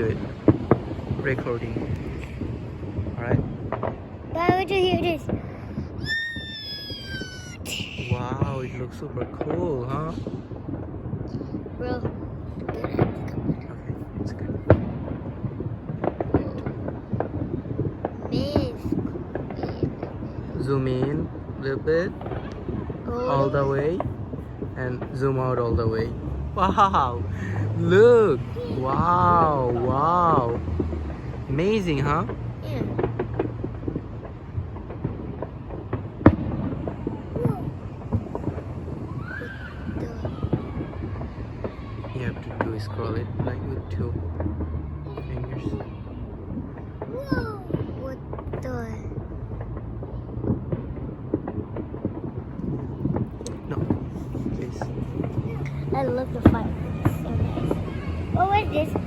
do it. Recording. Alright? Why would you hear this? Wow, it looks super cool, huh? Bro. Okay, it's good. Zoom in a little bit, all the way, and zoom out all the way. Wow! Look! Wow! Wow! Amazing, huh? Yeah. You have to do scroll it like with two fingers. What the? No, please. I love the fire. It's so nice. Oh, what is this?